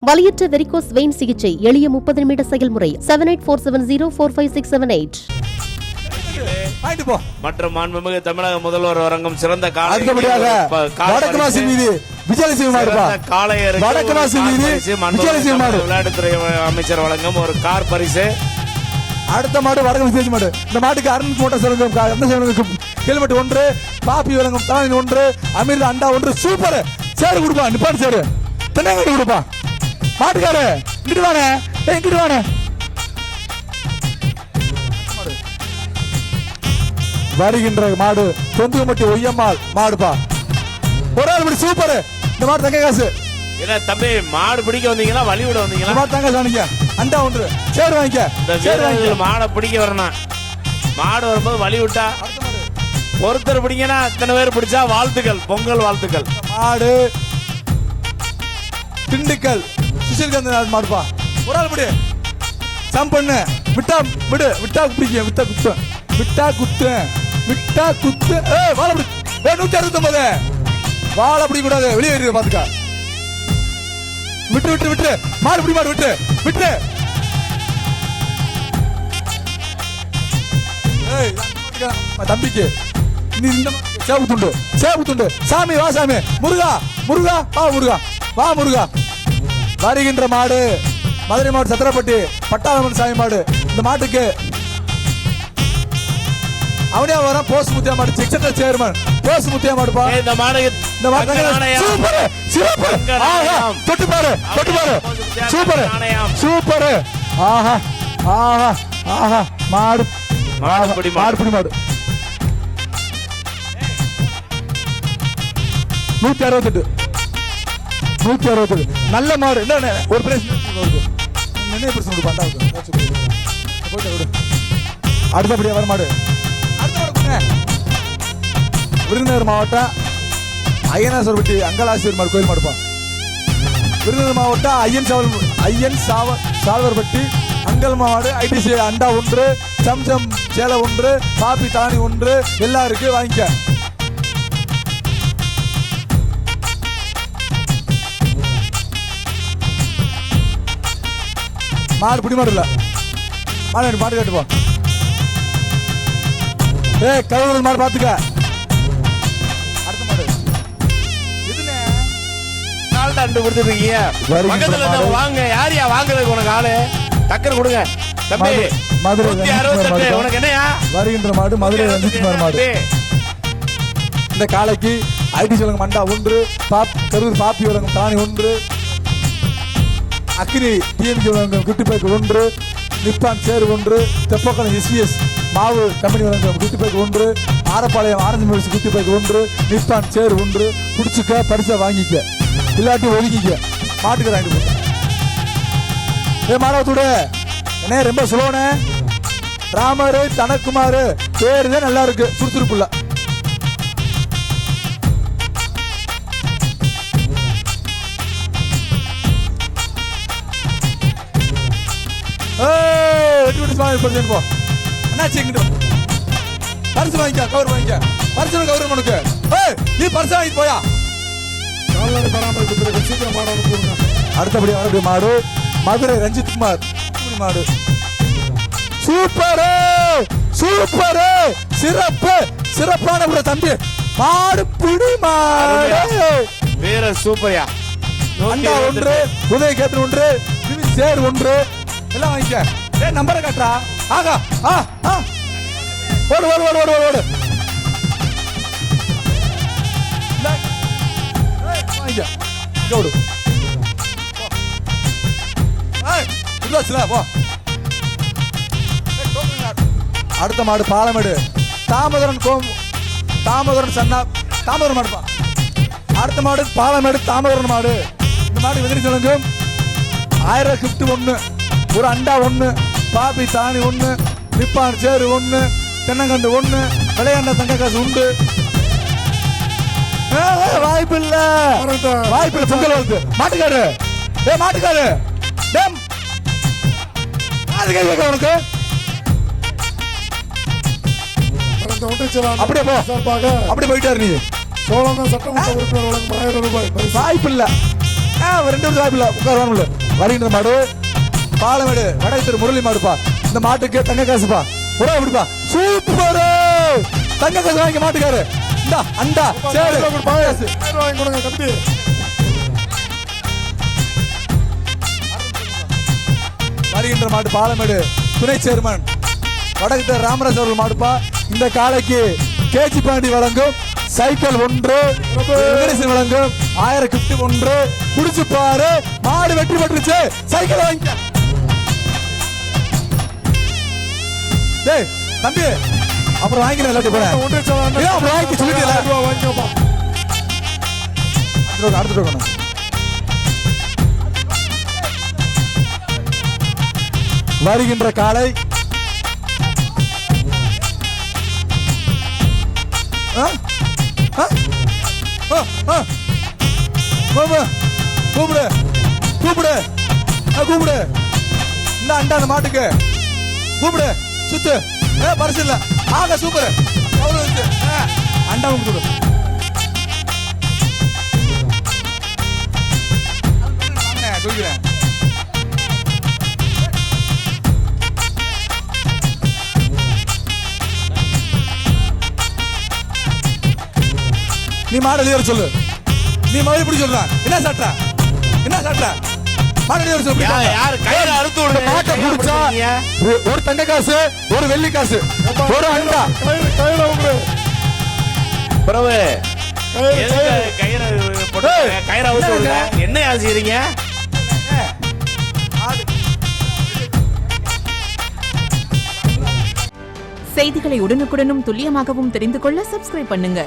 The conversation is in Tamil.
வலியற்ற வெரிகோஸ் வெயின் சிகிச்சை எளிய 30 நிமிட செயல்முறை 7847045678. மற்றும் மாண்புமிகு தமிழக முதல்வர் வழங்கும் சிறந்த விளையாட்டுத்துறை அமைச்சர் வழங்கும் ஒரு கார் பரிசு. அடுத்த மாடு வடக்கு விசேஷ மாடு. இந்த மாட்டுக்கு அருண் கோட்டை ஹெல்மெட் 1, பாப்பி வழங்கும் தானி 1, அமீர் அண்டா 1. சூப்பர். சேரு கொடுப்பா, நிப்பாடு சேரு, தென்னங்கட்டு கொடுப்பா. மாட்டுக்காரு இங்கிட்டு வானே, இங்கிட்டு வானே. வருகின்ற மாடு தொந்துமட்டி ஒய்யம்மாள் மாடுப்பா. ஒரு ஆள் படி. சூப்பர். இந்த மாடு தங்க காசு. என்ன தம்பி, மாடு பிடிக்க வந்தீங்களா வழி விட வந்தீங்களா? மாடு தங்க வாங்கிக்க, அண்டா 1. சேர் வாங்கிக்க. மாடை பிடிக்க வரணும். மாடு வரும்போது வழி விட்டா ஒருத்தர் பிடிங்கன்னா அத்தனை பேர் பிடிச்சா வாழ்த்துக்கள், பொங்கல் வாழ்த்துக்கள். மாடு திண்டுக்கல் சுஷில்காந்த் மாடுப்பா. ஒரு ஆள் படி. சம் பண்ணு. விட்டா விடு, விட்டா பிடிக்க, விட்டா குத்து, விட்டா குத்து, விட்டா குத்து. வாழை பிடி. 169 வாழை பிடி கூடாது, வெளியே இருக்கு பாத்துக்கா. விட்டு விட்டு விட்டு மாடு பிடி, மாடு விட்டு விட்டு. தம்பிக்கு இந்த சேவு துண்டு, சேவு துண்டு. சாமி வா சாமி. முருகா முருகா வா, முருகா வா, முருகா. வருகின்ற மாடு மதுரை மாவட்டம் சத்திரப்பட்டி பட்டாளமன் சாமி மாடு. இந்த மாட்டுக்கு அவனே வர போஸ் முத்தியா மாடு, செக்ஷன் சேர்மன் போஸ் முத்தியா மாடுப்பா. இந்த மாடு சூப்பர். சூப்பர். ஆஹா, தொட்டு பாரு, தொட்டு பாரு. Super super. ஆஹா ஆஹா ஆஹா. மாடு மாடு பிடி, மாடு 168 168. நல்ல மாடு. என்ன ஒரு பிரைஸ் என்ன பிரச்சனை கொடுப்பா. அடுத்தபடியா வர மாடு. விருதுநகர் மாவட்டம் ஐயனாசர்பட்டி அங்கலாசிரியர் மாடு கோயில் மாடுப்பா. விருதுநகர் மாவட்டம் ஐயன் சால்வர்பட்டி அங்கல் மாடு. ஐடிசி அண்டா 1, சம்சம் சேலை 1, பாப்பி தானி 1 எல்லாம் இருக்கு, வாங்கிக்க. மாடு பிடி மாடு இல்ல, மாடு மாடு கேட்டுப்பா. கருவூர் மாடு பாத்துக்க. அடுத்த மாடு இதுனே நாள் தண்டு கொடுத்துருக்கீங்க. வாங்க, யாரையா வாங்குறதுக்கு உனக்கு ஆளு டக்கர் கொடுங்க தம்பி. மதுரை உனக்கு என்னையா? வருகின்ற மாடு மதுரை ரஞ்சித்குமார் மாடு. இந்த காலைக்கு ஐடி வழங்கும் அண்டா 1, கரூர் பாப்பி வழங்கும் தானி 1, அக்னி டிஎம்கே வழங்கும் குட்டி பைக் 1, நிப்பான் சேர் 1, தெப்பக்குளம் எஸ்பிஎஸ் மாவு கம்பெனி வழங்கும் குட்டி பைக் 1, ஆரப்பாளையம் ஆரஞ்சு மில்ஸ் குட்டி பைக் 1, நிப்பான் சேர் 1. குடிச்சுக்க, பரிசை வாங்கிக்க, இல்லாட்டி ஒதுக்கிக்க. மாட்டுக்கு வாங்கிட்டு போங்க. மாணவத்தோட என்ன ரொம்ப சுலோனே. ராமரு தனக்குமாரு பேருதான் நல்லா இருக்கு, சுறுசுறுப்புல. போ அண்ணாச்சி, பரிசு வாங்கிக்க, கவர் வாங்கிக்க. பரிசு கவர் உனக்கு. நீ பரிசு வாங்கிட்டு போயா. அடுத்தபடி வரக்கூடிய மாடு மதுரை ரஞ்சித்குமார் மாடு. Super super. சிறப்பு சிறப்பான தம்பி. மாடு பிடி மாடு. வேற சூப்பர்யா. அண்டா 1, உதய கேப்டன் 1, சேர் 1 எல்லாம் வாங்கிக்க. நம்பரை காட்டுறா. ஆகா ஓடு ஓடு ஓடு ஓடு ஓடு. வாங்கிக்க ஓடு. அடுத்த மாடு பாலமேடு தாமோதரன் சன்னா தாமோதரன் மாடுப்பா. அடுத்த மாடு பாலமேடு தாமோதரன் மாடு. இந்த மாடு வெதிரி சொல்லுங்க. 1000 கிஃப்ட் 1, ஒரு அண்டா 1, பாப்பி தானி 1, நிப்பான் சேரு 1, தென்னங்கண்டு 1, விளையாண்ட தங்க காசு உண்டு. வாய்ப்பு இல்ல, வாய்ப்பு இல்ல. பொங்கல் வருது. மாட்டுக்காரு மாட்டுக்காரு உனக்கு அப்படியே போ. அப்படியே போயிட்டாரு. நீ சட்டமன்ற உறுப்பினர் ரூபாய் வாய்ப்பு இல்ல. ஒரு 2 நிமிஷம் வாய்ப்பு இல்ல உட்கார வருகின்ற மாடு பாலமேடு வடக்கு திரு முரளி மாடுப்பா. இந்த மாட்டுக்கு தங்க காசுப்பா. புறா விடுப்பா. சூப்பர் தங்க காசு வாங்கி மாட்டுக்காரு. இந்தா அண்டா சரி பாயாசு வாங்கி கொடுங்க தம்பி. வருகின்ற மாடு பாலமேடு துணை சேர்மன் வடக்கு திரு ராமராஜ் அவர்கள் மாடுப்பா. இந்த காலைக்கு கேஜி பாண்டி வழங்கும் சைக்கிள் 1 வழங்கும் 1000 கிஃப்ட் 1 புடிச்சு பாரு. மாடு வெற்றி பெற்றுச்சு. சைக்கிள் வாங்கிக்க டேய் தம்பி. அப்புறம் வாங்கிக்கிறேன் எல்லாத்தையும் போறேன். அப்புறம் வாங்கி சொல்லிட்டீங்களா? வாங்கிக்கோப்பா. அடுத்து இருக்கணும். வருகின்ற காலை கூப்பிடு கூப்பிடு கூப்பிடு. இந்த அண்டா அந்த மாட்டுக்கு கூப்பிடு. சுத்து பரிசு இல்ல. ஆக சூப்பர் அண்டா கூப்பிடு. சொல்கிறேன் நீ மாடு எழுதி சொல்லு. நீ மாடு இப்படி சொல்ற. என்ன சாட்டா மாடு எழுதி சொல்லு. யார் கயிறு அறுத்து விடுங்க. மாட்டை புடிச்சா ஒரு தங்க காசு ஒரு வெள்ளி காசு ஒரு அண்டா கயிறு உங்க பிரபு கயிறு அவுத்து விடுங்க. என்ன செய்றீங்க? செய்திகளை உடனுக்குடனும் துல்லியமாகவும் தெரிந்து கொள்ள சப்ஸ்கிரைப் பண்ணுங்க.